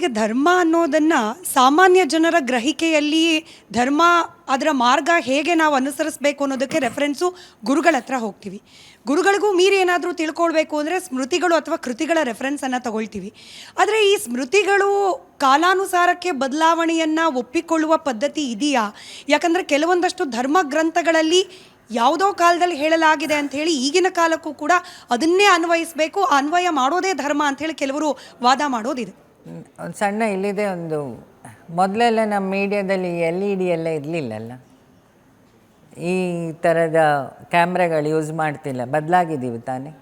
ಈಗ ಧರ್ಮ ಅನ್ನೋದನ್ನು ಸಾಮಾನ್ಯ ಜನರ ಗ್ರಹಿಕೆಯಲ್ಲಿ ಧರ್ಮ ಅದರ ಮಾರ್ಗ ಹೇಗೆ ನಾವು ಅನುಸರಿಸಬೇಕು ಅನ್ನೋದಕ್ಕೆ ರೆಫರೆನ್ಸು ಗುರುಗಳ ಹತ್ರ ಹೋಗ್ತೀವಿ. ಗುರುಗಳಿಗೂ ಮೀರಿ ಏನಾದರೂ ತಿಳ್ಕೊಳ್ಬೇಕು ಅಂದರೆ ಸ್ಮೃತಿಗಳು ಅಥವಾ ಕೃತಿಗಳ ರೆಫರೆನ್ಸನ್ನು ತಗೊಳ್ತೀವಿ. ಆದರೆ ಈ ಸ್ಮೃತಿಗಳು ಕಾಲಾನುಸಾರಕ್ಕೆ ಬದಲಾವಣೆಯನ್ನು ಒಪ್ಪಿಕೊಳ್ಳುವ ಪದ್ಧತಿ ಇದೆಯಾ? ಯಾಕಂದರೆ ಕೆಲವೊಂದಷ್ಟು ಧರ್ಮ ಗ್ರಂಥಗಳಲ್ಲಿ ಯಾವುದೋ ಕಾಲದಲ್ಲಿ ಹೇಳಲಾಗಿದೆ ಅಂಥೇಳಿ ಈಗಿನ ಕಾಲಕ್ಕೂ ಕೂಡ ಅದನ್ನೇ ಅನ್ವಯಿಸಬೇಕು, ಅನ್ವಯ ಮಾಡೋದೇ ಧರ್ಮ ಅಂಥೇಳಿ ಕೆಲವರು ವಾದ ಮಾಡೋದಿದೆ. ಒಂದು ಸಣ್ಣ ಇಲ್ಲಿದೆ, ಒಂದು ಮೊದಲೆಲ್ಲ ನಮ್ಮ ಮೀಡಿಯಾದಲ್ಲಿ LED ಎಲ್ಲ ಇರಲಿಲ್ಲಲ್ಲ, ಈ ಥರದ ಕ್ಯಾಮ್ರಾಗಳು ಯೂಸ್ ಮಾಡ್ತಿಲ್ಲ, ಬದಲಾಗಿದ್ದೀವಿ ತಾನೇ,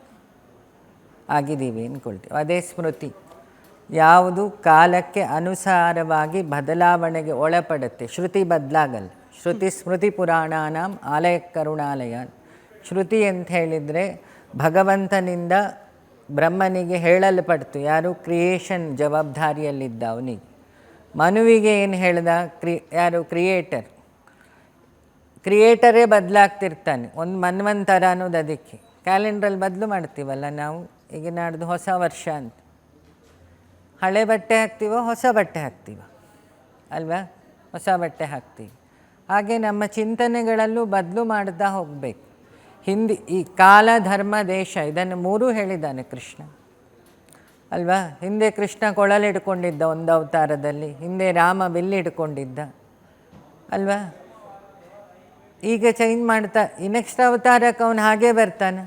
ಆಗಿದ್ದೀವಿ ಅಂದ್ಕೊಳ್ತೀವಿ. ಅದೇ ಸ್ಮೃತಿ ಯಾವುದು ಕಾಲಕ್ಕೆ ಅನುಸಾರವಾಗಿ ಬದಲಾವಣೆಗೆ ಒಳಪಡುತ್ತೆ. ಶ್ರುತಿ ಬದಲಾಗಲ್ಲ. ಶ್ರುತಿ ಸ್ಮೃತಿ ಪುರಾಣಾನಾಂ ಆಲಯ ಕರುಣಾಲಯ. ಶ್ರುತಿ ಅಂತ ಹೇಳಿದರೆ ಭಗವಂತನಿಂದ ಬ್ರಹ್ಮನಿಗೆ ಹೇಳಲ್ಪಡ್ತು, ಯಾರು ಕ್ರಿಯೇಷನ್ ಜವಾಬ್ದಾರಿಯಲ್ಲಿದ್ದ ಅವನಿಗೆ. ಮನುವಿಗೆ ಏನು ಹೇಳ್ದ? ಯಾರು ಕ್ರಿಯೇಟರೇ ಬದಲಾಗ್ತಿರ್ತಾನೆ. ಒಂದು ಮನ್ವಂತರ ಅನ್ನೋದು ಅದಕ್ಕೆ. ಕ್ಯಾಲೆಂಡ್ರಲ್ಲಿ ಬದಲು ಮಾಡ್ತೀವಲ್ಲ ನಾವು, ಈಗ ನಾಡ್ದು ಹೊಸ ವರ್ಷ ಅಂತ, ಹಳೆ ಬಟ್ಟೆ ಹಾಕ್ತೀವೋ ಹೊಸ ಬಟ್ಟೆ ಹಾಕ್ತೀವ ಅಲ್ವಾ? ಹೊಸ ಬಟ್ಟೆ ಹಾಕ್ತೀವಿ. ಹಾಗೆ ನಮ್ಮ ಚಿಂತನೆಗಳಲ್ಲೂ ಬದಲು ಮಾಡ್ತಾ ಹೋಗಬೇಕು. ಈ ಕಾಲ ಧರ್ಮ ದೇಶ ಇದನ್ನು ಮೂರೂ ಹೇಳಿದ್ದಾನೆ ಕೃಷ್ಣ ಅಲ್ವಾ? ಹಿಂದೆ ಕೃಷ್ಣ ಕೊಳಲಿಡ್ಕೊಂಡಿದ್ದ ಒಂದು ಅವತಾರದಲ್ಲಿ, ಹಿಂದೆ ರಾಮ ಬಿಲ್ಲಿಡ್ಕೊಂಡಿದ್ದ ಅಲ್ವಾ? ಈಗ ಚೇಂಜ್ ಮಾಡ್ತಾ ಈ ನೆಕ್ಸ್ಟ್ ಅವತಾರಕ್ಕೆ ಅವನು ಹಾಗೇ ಬರ್ತಾನೆ.